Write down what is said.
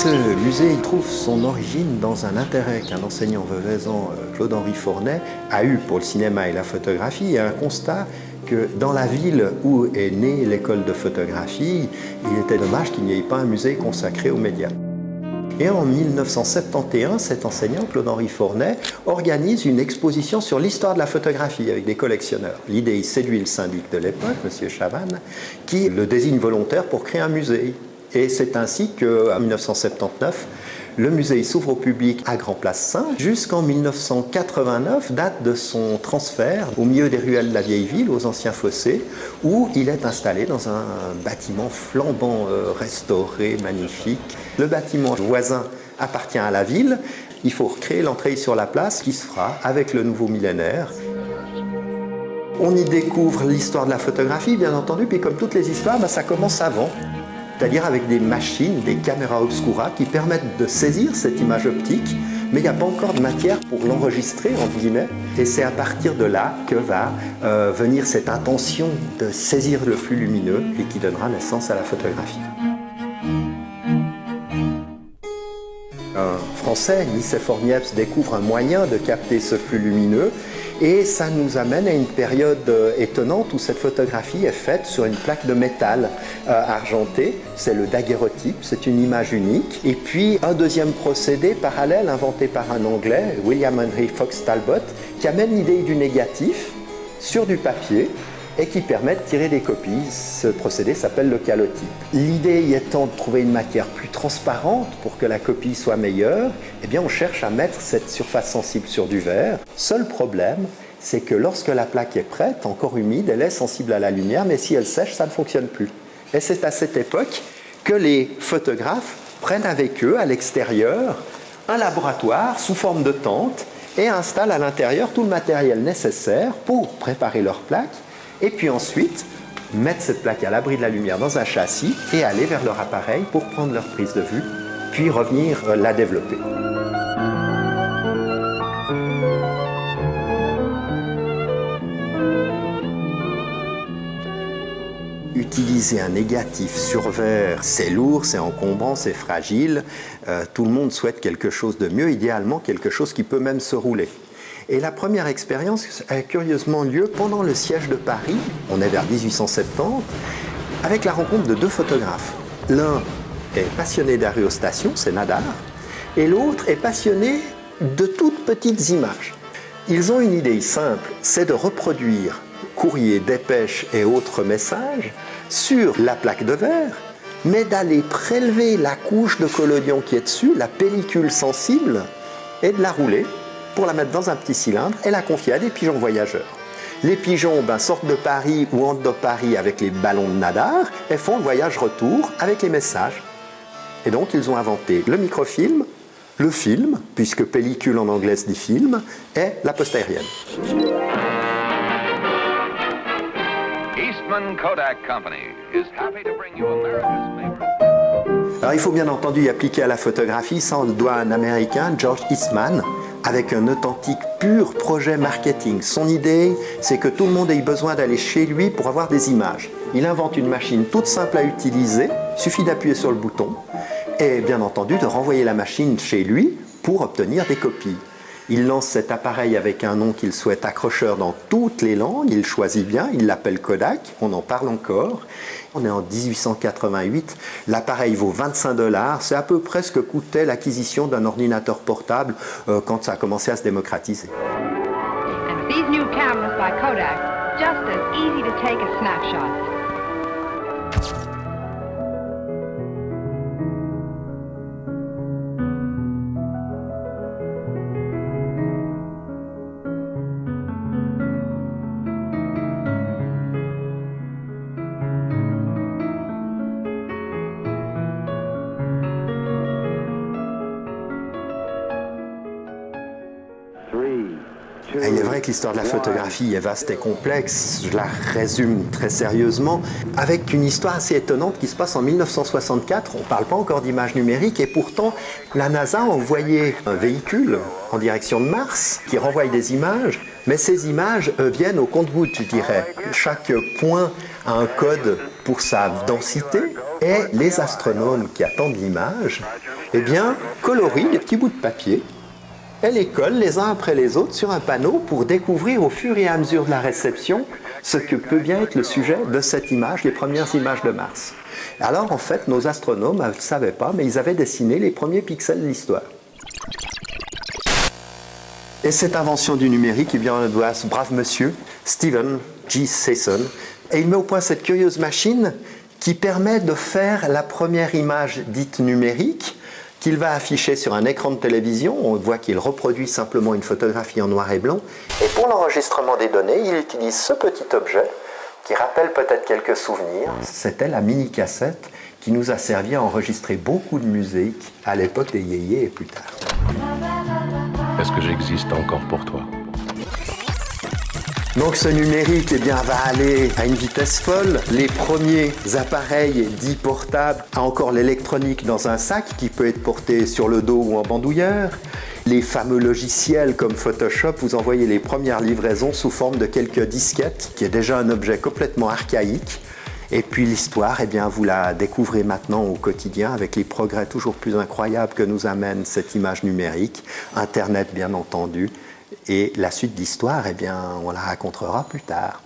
Ce musée il trouve son origine dans un intérêt qu'un enseignant veuvezan, Claude-Henri Fournet, a eu pour le cinéma et la photographie, et un constat que dans la ville où est née l'école de photographie, il était dommage qu'il n'y ait pas un musée consacré aux médias. Et en 1971, cet enseignant, Claude-Henri Fournet, organise une exposition sur l'histoire de la photographie avec des collectionneurs. L'idée séduit le syndic de l'époque, M. Chavannes, qui le désigne volontaire pour créer un musée. Et c'est ainsi qu'en 1979, le musée s'ouvre au public à Grand Place Saint jusqu'en 1989, date de son transfert au milieu des ruelles de la vieille ville, aux anciens fossés, où il est installé dans un bâtiment flambant restauré, magnifique. Le bâtiment voisin appartient à la ville. Il faut recréer l'entrée sur la place qui se fera avec le nouveau millénaire. On y découvre l'histoire de la photographie, bien entendu, puis comme toutes les histoires, ça commence avant. C'est-à-dire avec des machines, des caméras obscura qui permettent de saisir cette image optique, mais il n'y a pas encore de matière pour l'enregistrer, entre guillemets. Et c'est à partir de là que va venir cette intention de saisir le flux lumineux et qui donnera naissance à la photographie. Un Français, Nicéphore Niepce, découvre un moyen de capter ce flux lumineux et ça nous amène à une période étonnante où cette photographie est faite sur une plaque de métal argentée. C'est le daguerreotype, c'est une image unique. Et puis un deuxième procédé parallèle inventé par un Anglais, William Henry Fox Talbot, qui amène l'idée du négatif sur du papier et qui permet de tirer des copies. Ce procédé s'appelle le calotype. L'idée y étant de trouver une matière plus transparente pour que la copie soit meilleure, eh bien on cherche à mettre cette surface sensible sur du verre. Seul problème, c'est que lorsque la plaque est prête, encore humide, elle est sensible à la lumière, mais si elle sèche, ça ne fonctionne plus. Et c'est à cette époque que les photographes prennent avec eux, à l'extérieur, un laboratoire sous forme de tente et installent à l'intérieur tout le matériel nécessaire pour préparer leur plaque, et puis ensuite mettre cette plaque à l'abri de la lumière dans un châssis et aller vers leur appareil pour prendre leur prise de vue, puis revenir la développer. Utiliser un négatif sur verre, c'est lourd, c'est encombrant, c'est fragile. Tout le monde souhaite quelque chose de mieux, idéalement quelque chose qui peut même se rouler. Et la première expérience a curieusement lieu pendant le siège de Paris, on est vers 1870, avec la rencontre de deux photographes. L'un est passionné d'aérostation, c'est Nadar, et l'autre est passionné de toutes petites images. Ils ont une idée simple, c'est de reproduire courrier, dépêche et autres messages sur la plaque de verre, mais d'aller prélever la couche de collodion qui est dessus, la pellicule sensible, et de la rouler pour la mettre dans un petit cylindre et la confier à des pigeons voyageurs. Les pigeons sortent de Paris ou entrent de Paris avec les ballons de Nadar et font le voyage retour avec les messages. Et donc ils ont inventé le microfilm, le film, puisque pellicule en anglais se dit film, et la poste aérienne. Eastman Kodak Company is happy to bring you America's favorite. Alors il faut bien entendu y appliquer à la photographie, ça on le doit à un Américain, George Eastman, avec un authentique pur projet marketing. Son idée, c'est que tout le monde ait besoin d'aller chez lui pour avoir des images. Il invente une machine toute simple à utiliser, il suffit d'appuyer sur le bouton, et bien entendu de renvoyer la machine chez lui pour obtenir des copies. Il lance cet appareil avec un nom qu'il souhaite accrocheur dans toutes les langues, il choisit bien, il l'appelle Kodak, on en parle encore. On est en 1888, l'appareil vaut 25 $, c'est à peu près ce que coûtait l'acquisition d'un ordinateur portable quand ça a commencé à se démocratiser. And these new cameras by Kodak, just as easy to take a snapshot. Il est vrai que l'histoire de la photographie est vaste et complexe, je la résume très sérieusement, avec une histoire assez étonnante qui se passe en 1964, on ne parle pas encore d'images numériques et pourtant la NASA a envoyé un véhicule en direction de Mars qui renvoie des images, mais ces images viennent au compte-gouttes, je dirais. Chaque point a un code pour sa densité et les astronomes qui attendent l'image eh bien, colorie des petits bouts de papier et les colle les uns après les autres sur un panneau pour découvrir au fur et à mesure de la réception ce que peut bien être le sujet de cette image, les premières images de Mars. Alors en fait, nos astronomes ne le savaient pas, mais ils avaient dessiné les premiers pixels de l'histoire. Et cette invention du numérique, eh bien, on doit à ce brave monsieur, Stephen G. Sasson, et il met au point cette curieuse machine qui permet de faire la première image dite numérique, qu'il va afficher sur un écran de télévision. On voit qu'il reproduit simplement une photographie en noir et blanc. Et pour l'enregistrement des données, il utilise ce petit objet qui rappelle peut-être quelques souvenirs. C'était la mini-cassette qui nous a servi à enregistrer beaucoup de musique à l'époque des yéyés et plus tard. Est-ce que j'existe encore pour toi ? Donc ce numérique eh bien, va aller à une vitesse folle. Les premiers appareils dits portables ont encore l'électronique dans un sac qui peut être porté sur le dos ou en bandoulière. Les fameux logiciels comme Photoshop, vous envoyez les premières livraisons sous forme de quelques disquettes, qui est déjà un objet complètement archaïque. Et puis l'histoire, eh bien, vous la découvrez maintenant au quotidien avec les progrès toujours plus incroyables que nous amène cette image numérique, Internet bien entendu. Et la suite de l'histoire, eh bien, on la racontera plus tard.